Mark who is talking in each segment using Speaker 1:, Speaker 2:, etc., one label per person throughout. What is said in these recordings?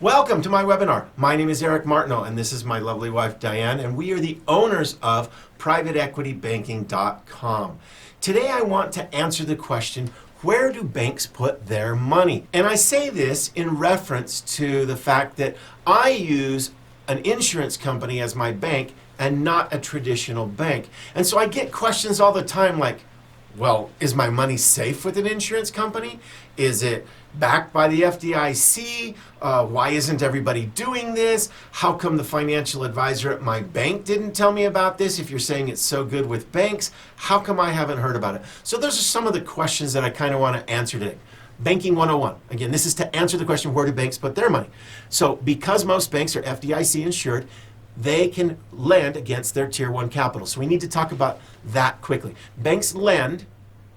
Speaker 1: Welcome to my webinar. My name is Eric Martineau, and this is my lovely wife, Diane, and we are the owners of PrivateEquityBanking.com. Today I want to answer the question, where do banks put their money? And I say this in reference to the fact that I use an insurance company as my bank and not a traditional bank. And so I get questions all the time like, well, is my money safe with an insurance company? Is it backed by the FDIC? Why isn't everybody doing this? How come the financial advisor at my bank didn't tell me about this? If you're saying it's so good with banks, how come I haven't heard about it? So those are some of the questions that I kind of want to answer today. Banking 101. Again, this is to answer the question, where do banks put their money? So because most banks are FDIC insured, they can lend against their Tier 1 capital. So we need to talk about that quickly. Banks lend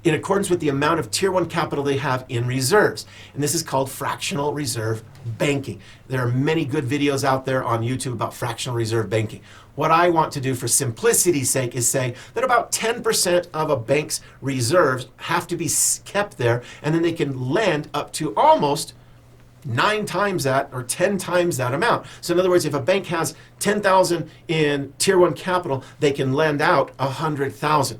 Speaker 1: in accordance with the amount of Tier 1 capital they have in reserves. And this is called fractional reserve banking. There are many good videos out there on YouTube about fractional reserve banking. What I want to do for simplicity's sake is say that about 10% of a bank's reserves have to be kept there, and then they can lend up to almost 9 times that or 10 times that amount. So in other words, if a bank has 10,000 in Tier 1 capital, they can lend out 100,000.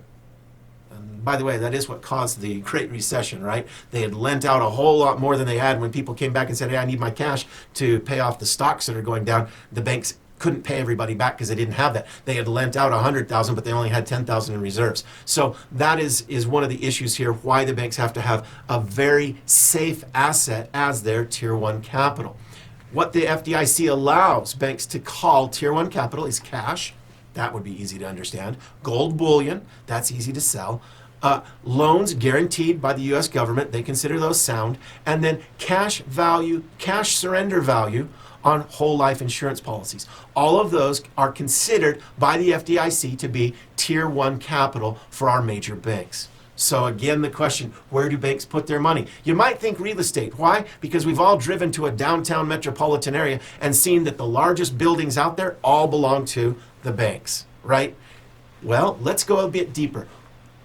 Speaker 1: And by the way, that is what caused the Great Recession, right? They had lent out a whole lot more than they had. When people came back and said, hey, I need my cash to pay off the stocks that are going down, the banks couldn't pay everybody back because they didn't have that. They had lent out 100,000, but they only had 10,000 in reserves. So that is one of the issues here, why the banks have to have a very safe asset as their Tier 1 capital. What the FDIC allows banks to call Tier 1 capital is cash. That would be easy to understand. Gold bullion, that's easy to sell. Loans guaranteed by the U.S. government, they consider those sound. And then cash value, cash surrender value on whole life insurance policies. All of those are considered by the FDIC to be Tier 1 capital for our major banks. So again, the question, where do banks put their money? You might think real estate. Why? Because we've all driven to a downtown metropolitan area and seen that the largest buildings out there all belong to the banks, right? Well, let's go a bit deeper.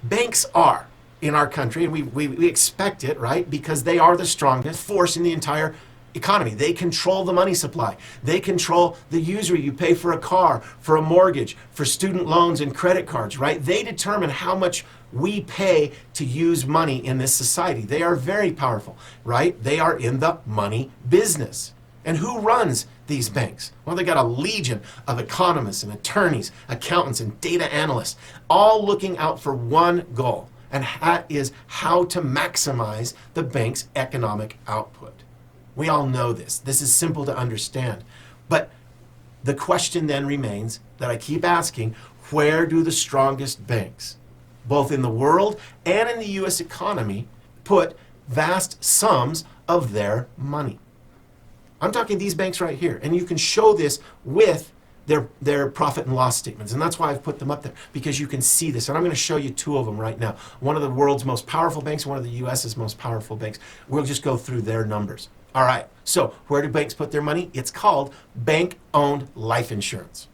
Speaker 1: Banks are, in our country, and we expect it, right? Because they are the strongest force in the entire economy. They control the money supply. They control the usury you pay for a car, for a mortgage, for student loans and credit cards, right? They determine how much we pay to use money in this society. They are very powerful, right? They are in the money business. And who runs these banks? Well, they got a legion of economists and attorneys, accountants and data analysts, all looking out for one goal, and that is how to maximize the bank's economic output. We all know this. This is simple to understand. But the question then remains that I keep asking, where do the strongest banks, both in the world and in the U.S. economy, put vast sums of their money? I'm talking these banks right here, and you can show this with their profit and loss statements, and that's why I've put them up there, because you can see this. And I'm going to show you 2 of them right now. One of the world's most powerful banks, one of the U.S.'s most powerful banks. We'll just go through their numbers. All right, so where do banks put their money? It's called bank-owned life insurance.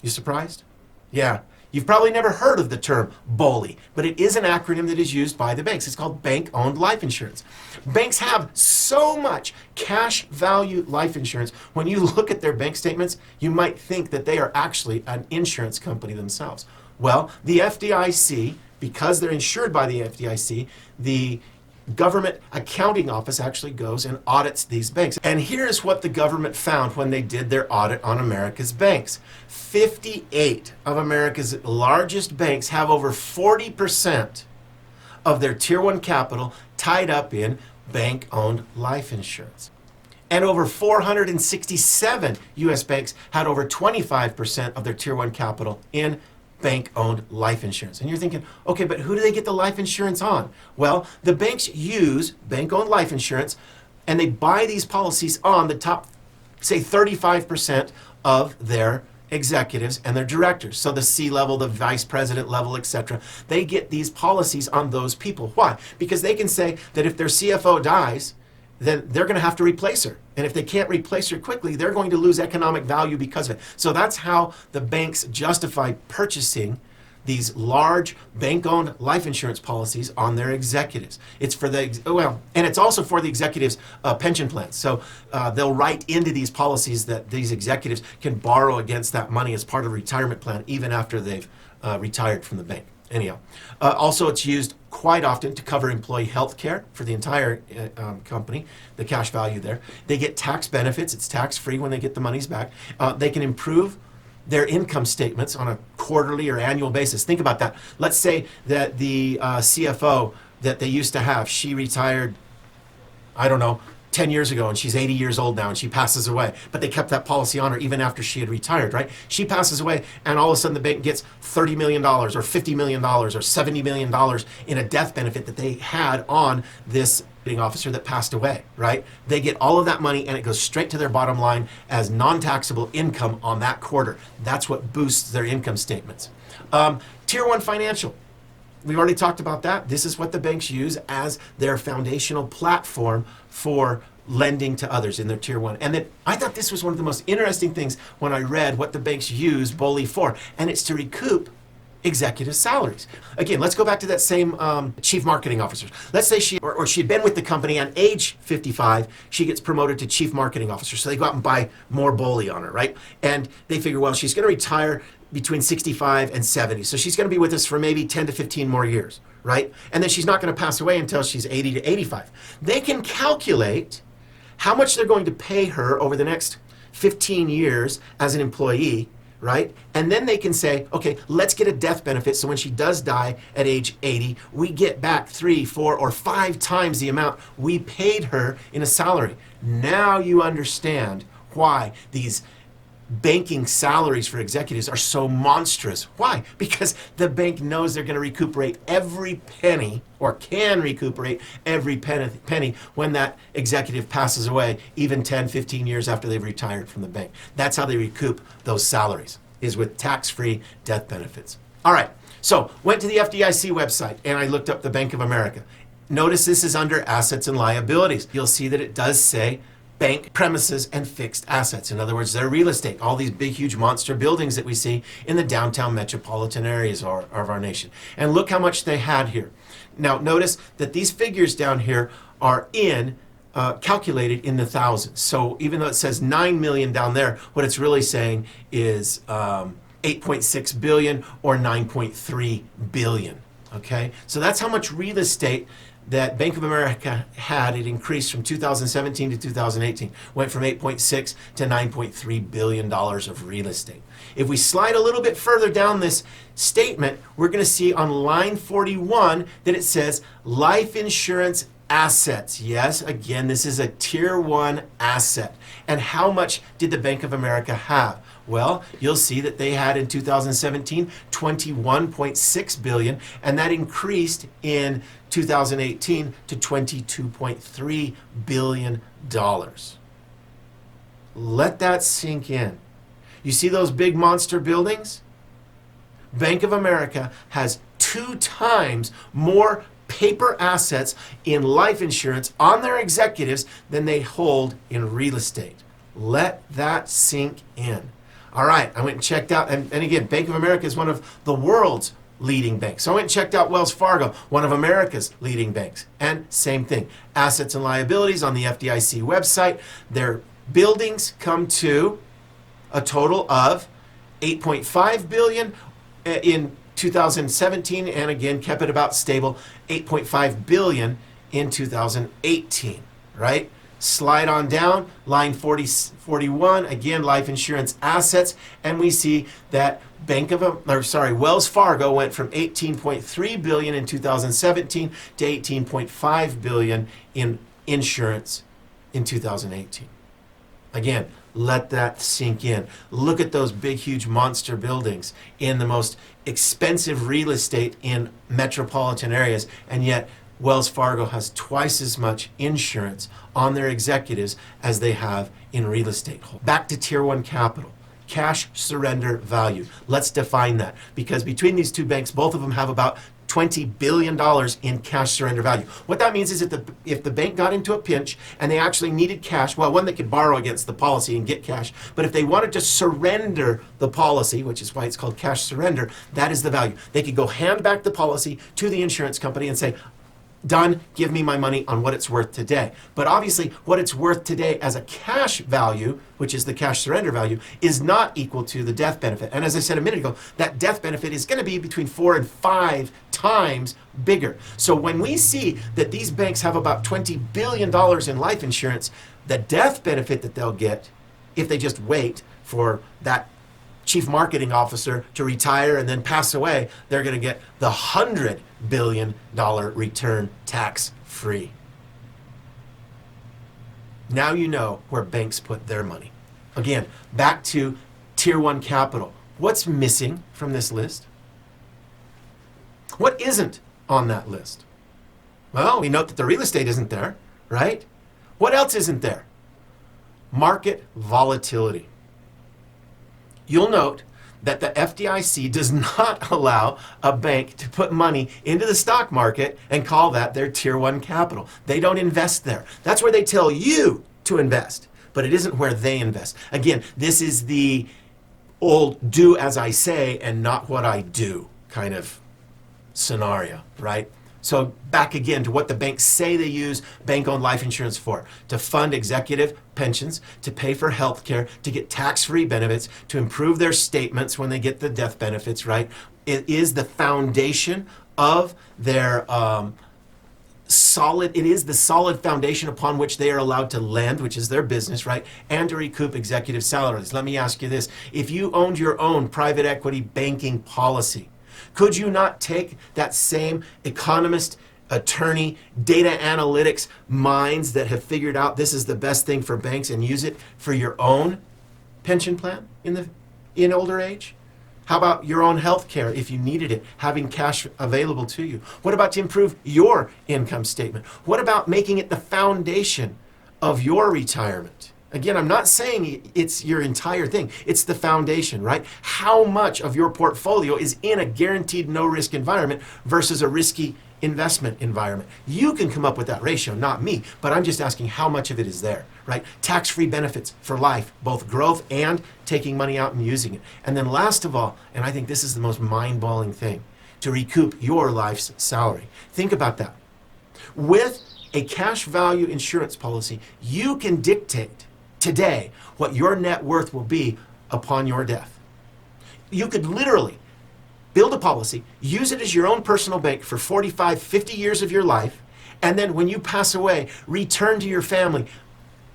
Speaker 1: You surprised? Yeah. You've probably never heard of the term BOLI, but it is an acronym that is used by the banks. It's called bank-owned life insurance. Banks have so much cash value life insurance. When you look at their bank statements, you might think that they are actually an insurance company themselves. Well, the FDIC, because they're insured by the FDIC, the government accounting office actually goes and audits these banks. And here's what the government found when they did their audit on America's banks. 58 of America's largest banks have over 40% of their Tier 1 capital tied up in bank-owned life insurance. And over 467 U.S. banks had over 25% of their Tier 1 capital in bank-owned life insurance. And you're thinking, okay, but who do they get the life insurance on? Well, the banks use bank-owned life insurance, and they buy these policies on the top, say, 35% of their executives and their directors. So the C-level, the vice president level, etc. They get these policies on those people. Why? Because they can say that if their CFO dies, then they're going to have to replace her. And if they can't replace her quickly, they're going to lose economic value because of it. So that's how the banks justify purchasing these large bank-owned life insurance policies on their executives. It's for and it's also for the executives' pension plans. So they'll write into these policies that these executives can borrow against that money as part of a retirement plan, even after they've retired from the bank. Anyhow, also it's used quite often to cover employee health care for the entire company, the cash value there. They get tax benefits. It's tax-free when they get the monies back. They can improve their income statements on a quarterly or annual basis. Think about that. Let's say that the CFO that they used to have, she retired, I don't know, 10 years ago, and she's 80 years old now, and she passes away. But they kept that policy on her even after she had retired, right? She passes away, and all of a sudden the bank gets $30 million or $50 million or $70 million in a death benefit that they had on this officer that passed away, right? They get all of that money, and it goes straight to their bottom line as non-taxable income on that quarter. That's what boosts their income statements. Tier 1 financial. We've already talked about that. This is what the banks use as their foundational platform for lending to others in their tier 1. And then I thought this was one of the most interesting things when I read what the banks use BOLI for, and it's to recoup executive salaries. Again, let's go back to that same chief marketing officer. Let's say she'd been with the company, and age 55, she gets promoted to chief marketing officer. So they go out and buy more BOLI on her, right? And they figure, well, she's going to retire between 65 and 70. So she's going to be with us for maybe 10 to 15 more years, right? And then she's not going to pass away until she's 80 to 85. They can calculate how much they're going to pay her over the next 15 years as an employee, right? And then they can say, okay, let's get a death benefit. So when she does die at age 80, we get back 3, 4, or 5 times the amount we paid her in a salary. Now you understand why these banking salaries for executives are so monstrous. Why? Because the bank knows they're going to recuperate every penny, or can recuperate every penny when that executive passes away, even 10, 15 years after they've retired from the bank. That's how they recoup those salaries, is with tax-free death benefits. All right, so went to the FDIC website and I looked up the Bank of America. Notice this is under assets and liabilities. You'll see that it does say bank premises and fixed assets. In other words, they're real estate, all these big, huge monster buildings that we see in the downtown metropolitan areas of our nation. And look how much they had here. Now, notice that these figures down here are calculated in the thousands. So even though it says 9 million down there, what it's really saying is 8.6 billion or 9.3 billion. Okay, so that's how much real estate that Bank of America had. It increased from 2017 to 2018, went from 8.6 to 9.3 billion dollars of real estate. If we slide a little bit further down this statement, we're going to see on line 41 that it says life insurance assets. Yes, again, this is a tier 1 asset. And how much did the Bank of America have? Well, you'll see that they had in 2017 21.6 billion, and that increased in 2018 to $22.3 billion. Let that sink in. You see those big monster buildings? Bank of America has 2 times more paper assets in life insurance on their executives than they hold in real estate. Let that sink in. All right, I went and checked out, and again, Bank of America is one of the world's leading banks. So I went and checked out Wells Fargo, one of America's leading banks. And same thing, assets and liabilities on the FDIC website. Their buildings come to a total of 8.5 billion in 2017, and again, kept it about stable, 8.5 billion in 2018, right? Slide on down, line 41, again, life insurance assets, and we see that Wells Fargo went from 18.3 billion in 2017 to 18.5 billion in insurance in 2018. Again, let that sink in. Look at those big, huge monster buildings in the most expensive real estate in metropolitan areas, and yet Wells Fargo has twice as much insurance on their executives as they have in real estate. Back to Tier 1 capital. Cash surrender value. Let's define that, because between these two banks, both of them have about $20 billion in cash surrender value. What that means is that if the bank got into a pinch and they actually needed cash, well, one, they could borrow against the policy and get cash, but if they wanted to surrender the policy, which is why it's called cash surrender, that is the value. They could go hand back the policy to the insurance company and say, done, give me my money on what it's worth today. But obviously, what it's worth today as a cash value, which is the cash surrender value, is not equal to the death benefit. And as I said a minute ago, that death benefit is going to be between 4 and 5 times bigger. So when we see that these banks have about $20 billion in life insurance, the death benefit that they'll get if they just wait for that chief marketing officer to retire and then pass away, they're going to get the $100 billion return tax-free. Now you know where banks put their money. Again, back to Tier 1 capital. What's missing from this list? What isn't on that list? Well, we note that the real estate isn't there, right? What else isn't there? Market volatility. You'll note that the FDIC does not allow a bank to put money into the stock market and call that their Tier 1 capital. They don't invest there. That's where they tell you to invest, but it isn't where they invest. Again, this is the old do as I say and not what I do kind of scenario, right? So back again to what the banks say they use bank-owned life insurance for: to fund executive pensions, to pay for health care, to get tax-free benefits, to improve their statements when they get the death benefits, right? It is the foundation of their it is the solid foundation upon which they are allowed to lend, which is their business, right? And to recoup executive salaries. Let me ask you this. If you owned your own private equity banking policy, could you not take that same economist, attorney, data analytics minds that have figured out this is the best thing for banks and use it for your own pension plan in older age? How about your own health care if you needed it, having cash available to you? What about to improve your income statement? What about making it the foundation of your retirement? Again, I'm not saying it's your entire thing. It's the foundation, right? How much of your portfolio is in a guaranteed no-risk environment versus a risky investment environment? You can come up with that ratio, not me, but I'm just asking how much of it is there, right? Tax-free benefits for life, both growth and taking money out and using it. And then last of all, and I think this is the most mind-boggling thing, to recoup your life's salary. Think about that. With a cash value insurance policy, you can dictate today what your net worth will be upon your death. You could literally build a policy, use it as your own personal bank for 45, 50 years of your life, and then when you pass away, return to your family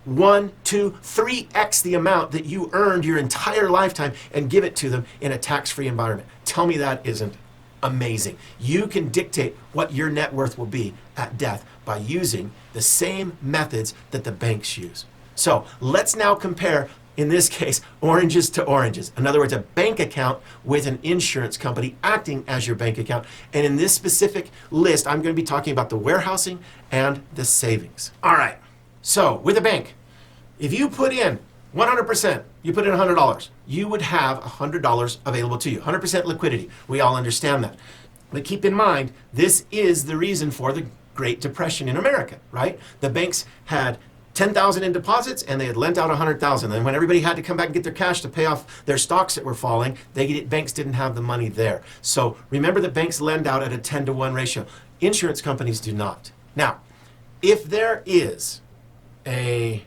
Speaker 1: 1, 2, 3x the amount that you earned your entire lifetime and give it to them in a tax-free environment. Tell me that isn't amazing. You can dictate what your net worth will be at death by using the same methods that the banks use. So let's now compare, in this case, oranges to oranges. In other words, a bank account with an insurance company acting as your bank account. And in this specific list, I'm going to be talking about the warehousing and the savings. All right. So with a bank, if you put in 100%, you put in $100, you would have $100 available to you. 100% liquidity. We all understand that. But keep in mind, this is the reason for the Great Depression in America, right? The banks had 10,000 in deposits and they had lent out 100,000. And when everybody had to come back and get their cash to pay off their stocks that were falling, banks didn't have the money there. So remember that banks lend out at a 10-to-1 ratio. Insurance companies do not. Now, if there is a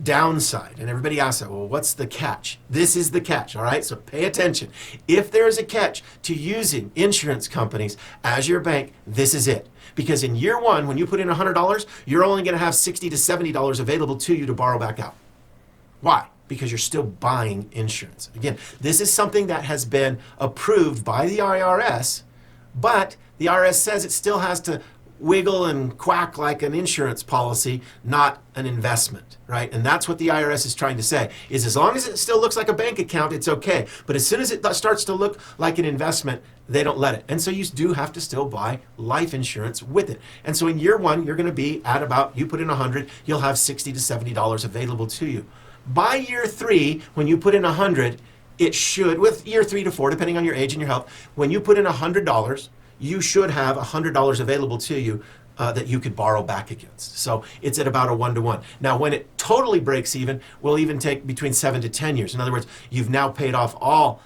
Speaker 1: downside, and everybody asks that, well, what's the catch? This is the catch, all right? So pay attention. If there is a catch to using insurance companies as your bank, this is it. Because in year one, when you put in $100, you're only going to have $60 to $70 available to you to borrow back out. Why? Because you're still buying insurance. Again, this is something that has been approved by the IRS, but the IRS says it still has to wiggle and quack like an insurance policy, not an investment, right? And that's what the IRS is trying to say, is as long as it still looks like a bank account, it's okay. But as soon as it starts to look like an investment, they don't let it. And so you do have to still buy life insurance with it. And so in year one, you're going to be at about, you put in 100, you'll have $60 to $70 available to you. By year three, when you put in 100, it should, with year 3 to 4, depending on your age and your health, when you put in $100, you should have $100 available to you that you could borrow back against. So it's at about a 1-to-1. Now, when it totally breaks even, will even take between 7 to 10 years. In other words, you've now paid off all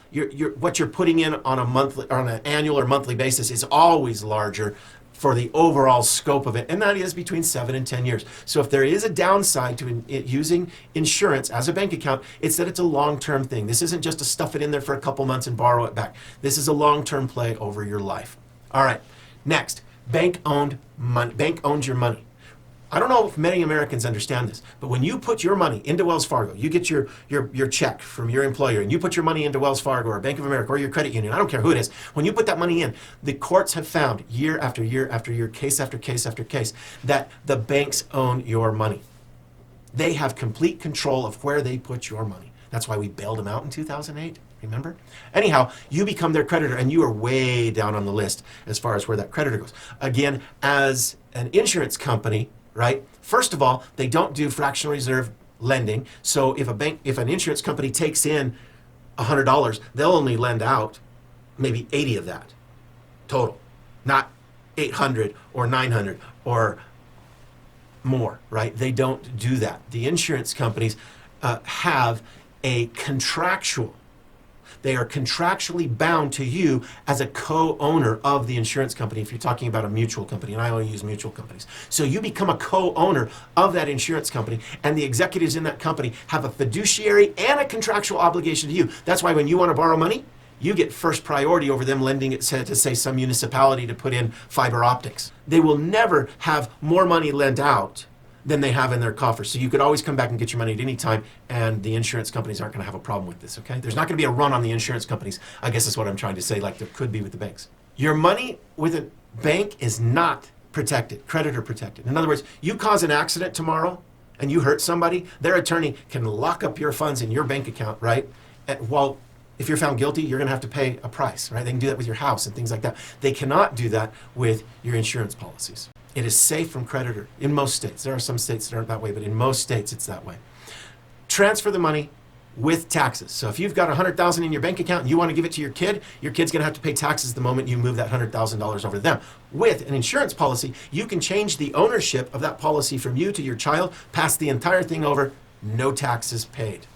Speaker 1: what you're putting in on an annual or monthly basis is always larger for the overall scope of it, and that is between 7 and 10 years. So if there is a downside to using insurance as a bank account, it's that it's a long-term thing. This isn't just to stuff it in there for a couple months and borrow it back. This is a long-term play over your life. All right, next, bank-owned money. Bank owns your money. I don't know if many Americans understand this, but when you put your money into Wells Fargo, you get your check from your employer, and you put your money into Wells Fargo or Bank of America or your credit union, I don't care who it is, when you put that money in, the courts have found year after year after year, case after case after case, that the banks own your money. They have complete control of where they put your money. That's why we bailed them out in 2008. Remember? Anyhow, you become their creditor, and you are way down on the list as far as where that creditor goes. Again, as an insurance company, right? First of all, they don't do fractional reserve lending. So if an insurance company takes in $100, they'll only lend out maybe 80 of that total, not 800 or 900 or more, right? They don't do that. The insurance companies have a contractual. They are contractually bound to you as a co-owner of the insurance company if you're talking about a mutual company, and I only use mutual companies. So you become a co-owner of that insurance company, and the executives in that company have a fiduciary and a contractual obligation to you. That's why when you want to borrow money, you get first priority over them lending it to, say, some municipality to put in fiber optics. They will never have more money lent out than they have in their coffers. So you could always come back and get your money at any time, and the insurance companies aren't going to have a problem with this, okay? There's not going to be a run on the insurance companies, I guess is what I'm trying to say, like there could be with the banks. Your money with a bank is not protected, creditor protected. In other words, you cause an accident tomorrow and you hurt somebody, their attorney can lock up your funds in your bank account, right? While if you're found guilty, you're going to have to pay a price, right? They can do that with your house and things like that. They cannot do that with your insurance policies. It is safe from creditor in most states. There are some states that aren't that way, but in most states it's that way. Transfer the money with taxes. So if you've got $100,000 in your bank account and you want to give it to your kid's going to have to pay taxes the moment you move that $100,000 over to them. With an insurance policy, you can change the ownership of that policy from you to your child, pass the entire thing over, no taxes paid.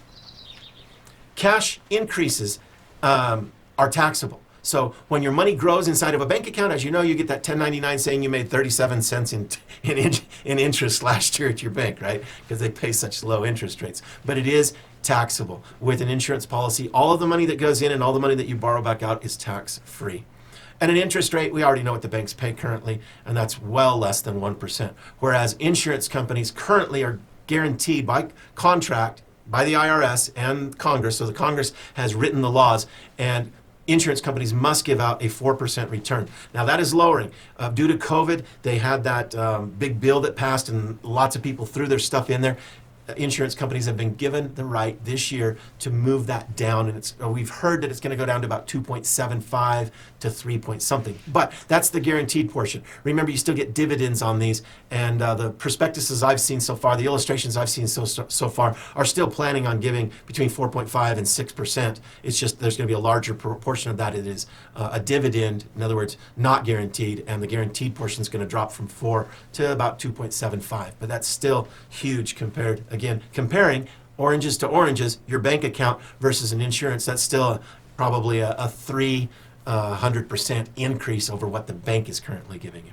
Speaker 1: Cash increases are taxable. So when your money grows inside of a bank account, as you know, you get that 1099 saying you made 37 cents in interest last year at your bank, right? Because they pay such low interest rates. But it is taxable. With an insurance policy, all of the money that goes in and all the money that you borrow back out is tax-free. And an interest rate, we already know what the banks pay currently, and that's well less than 1%. Whereas insurance companies currently are guaranteed by contract by the IRS and Congress. So the Congress has written the laws, and insurance companies must give out a 4% return. Now that is lowering. Due to COVID, they had that big bill that passed and lots of people threw their stuff in there. Insurance companies have been given the right this year to move that down, and we've heard that it's going to go down to about 2.75 to 3 point something. But that's the guaranteed portion. Remember, you still get dividends on these, and the prospectuses I've seen so far, the illustrations I've seen so far, are still planning on giving between 4.5 and 6%. It's just there's going to be a larger proportion of that. It is a dividend, in other words, not guaranteed, and the guaranteed portion is going to drop from 4 to about 2.75. But that's still huge compared. Again, comparing oranges to oranges, your bank account versus an insurance, that's still probably a 300% increase over what the bank is currently giving you.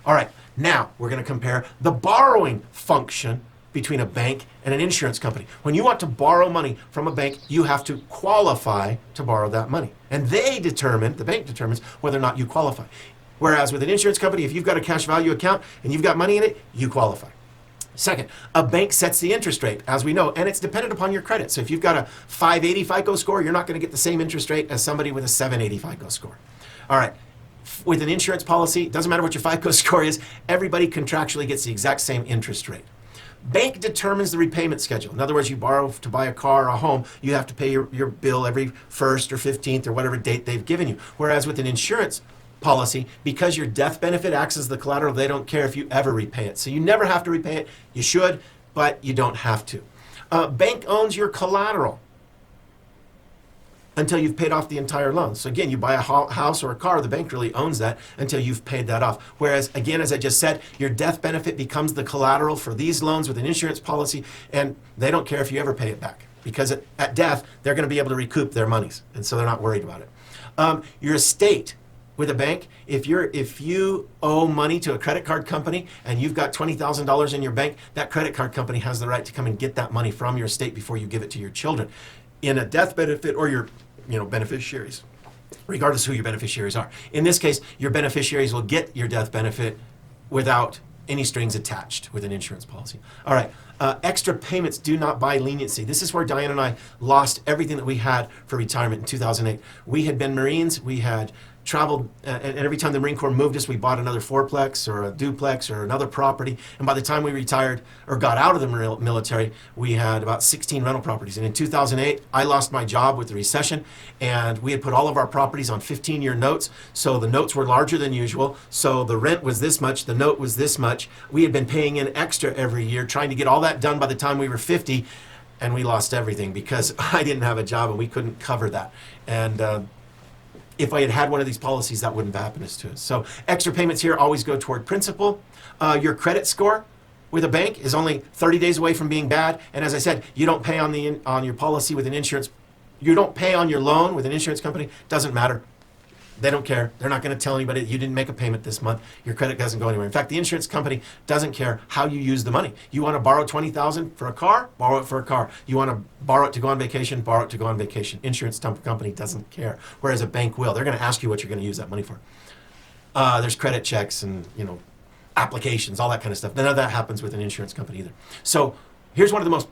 Speaker 1: All right, now we're going to compare the borrowing function between a bank and an insurance company. When you want to borrow money from a bank, you have to qualify to borrow that money. And the bank determines whether or not you qualify. Whereas with an insurance company, if you've got a cash value account and you've got money in it, you qualify. Second, a bank sets the interest rate, as we know, and it's dependent upon your credit. So if you've got a 580 FICO score, you're not going to get the same interest rate as somebody with a 780 FICO score. All right, with an insurance policy, it doesn't matter what your FICO score is, everybody contractually gets the exact same interest rate. Bank determines the repayment schedule. In other words, you borrow to buy a car or a home, you have to pay your bill every 1st or 15th or whatever date they've given you. Whereas with an insurance policy, because your death benefit acts as the collateral, they don't care if you ever repay it. So you never have to repay it. You should, but you don't have to. Bank owns your collateral. until you've paid off the entire loan. So again, you buy a house or a car, the bank really owns that until you've paid that off. Whereas again, as I just said, your death benefit becomes the collateral for these loans with an insurance policy, and they don't care if you ever pay it back, because at death, they're going to be able to recoup their monies, and so they're not worried about it. Your estate with a bank, if you owe money to a credit card company and you've got $20,000 in your bank, that credit card company has the right to come and get that money from your estate before you give it to your children. In a death benefit or your beneficiaries, regardless who your beneficiaries are. In this case, your beneficiaries will get your death benefit without any strings attached with an insurance policy. All right, extra payments do not buy leniency. This is where Diane and I lost everything that we had for retirement in 2008. We had been Marines, we had traveled, and every time the Marine Corps moved us, we bought another fourplex or a duplex or another property. And by the time we retired or got out of the military, we had about 16 rental properties. And in 2008, I lost my job with the recession, and we had put all of our properties on 15-year notes. So the notes were larger than usual. So the rent was this much, the note was this much. We had been paying in extra every year, trying to get all that done by the time we were 50, and we lost everything because I didn't have a job and we couldn't cover that. And if I had had one of these policies, that wouldn't have happened to us. So extra payments here always go toward principal. Your credit score with a bank is only 30 days away from being bad. And as I said, you don't pay on your policy with an insurance. You don't pay on your loan with an insurance company. Doesn't matter. They don't care. They're not going to tell anybody that you didn't make a payment this month. Your credit doesn't go anywhere. In fact, the insurance company doesn't care how you use the money. You want to borrow $20,000 for a car? Borrow it for a car. You want to borrow it to go on vacation? Borrow it to go on vacation. Insurance company doesn't care, whereas a bank will. They're going to ask you what you're going to use that money for. There's credit checks and applications, all that kind of stuff. None of that happens with an insurance company either. So here's one of the most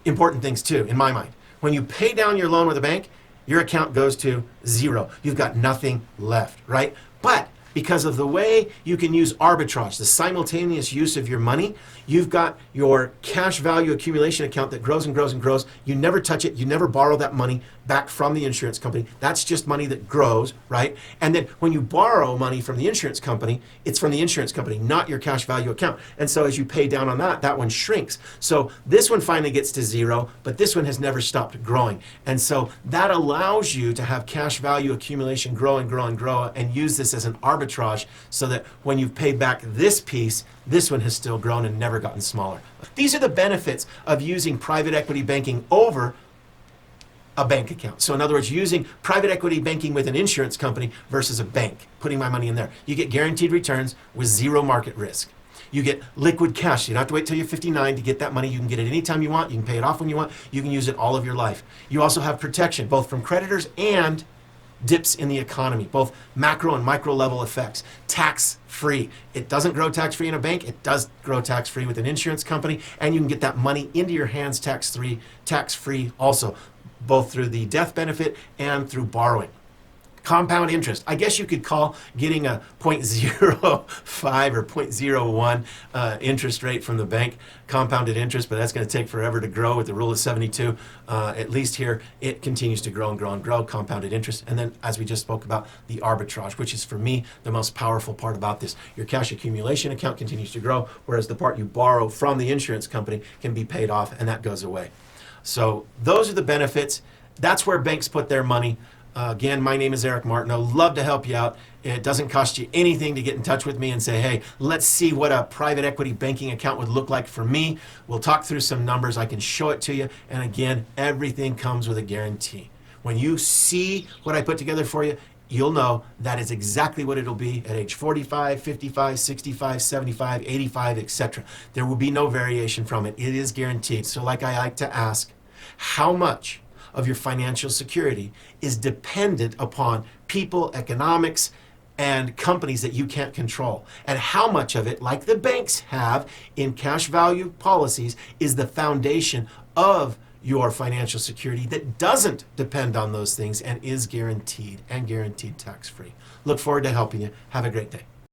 Speaker 1: important things too, in my mind. When you pay down your loan with a bank, your account goes to zero. You've got nothing left, right? But because of the way you can use arbitrage, the simultaneous use of your money, you've got your cash value accumulation account that grows and grows and grows. You never touch it. You never borrow that money back from the insurance company. That's just money that grows, right? And then when you borrow money from the insurance company, it's from the insurance company, not your cash value account. And so as you pay down on that, that one shrinks. So this one finally gets to zero, but this one has never stopped growing. And so that allows you to have cash value accumulation grow and grow and grow, and use this as an arbitrage so that when you've paid back this piece, this one has still grown and never gotten smaller. These are the benefits of using private equity banking over a bank account. So in other words, using private equity banking with an insurance company versus a bank, putting my money in there. You get guaranteed returns with zero market risk. You get liquid cash. You don't have to wait till you're 59 to get that money. You can get it anytime you want. You can pay it off when you want. You can use it all of your life. You also have protection, both from creditors and dips in the economy, both macro and micro level effects. Tax-free. It doesn't grow tax-free in a bank. It does grow tax-free with an insurance company, and you can get that money into your hands tax-free also, both through the death benefit and through borrowing. Compound interest. I guess you could call getting a 0.05 or 0.01 interest rate from the bank compounded interest, but that's going to take forever to grow with the rule of 72. At least here, it continues to grow and grow and grow, compounded interest. And then, as we just spoke about, the arbitrage, which is for me the most powerful part about this. Your cash accumulation account continues to grow, whereas the part you borrow from the insurance company can be paid off, and that goes away. So those are the benefits. That's where banks put their money. Again, my name is Eric Martineau. Love to help you out. It doesn't cost you anything to get in touch with me and say, hey, let's see what a private equity banking account would look like for me. We'll talk through some numbers. I can show it to you. And again, everything comes with a guarantee. When you see what I put together for you, you'll know that is exactly what it'll be at age 45, 55, 65, 75, 85, etc. There will be no variation from it. It is guaranteed. So like I like to ask, how much of your financial security is dependent upon people, economics, and companies that you can't control? And how much of it, like the banks have in cash value policies, is the foundation of your financial security that doesn't depend on those things and is guaranteed tax-free? Look forward to helping you. Have a great day.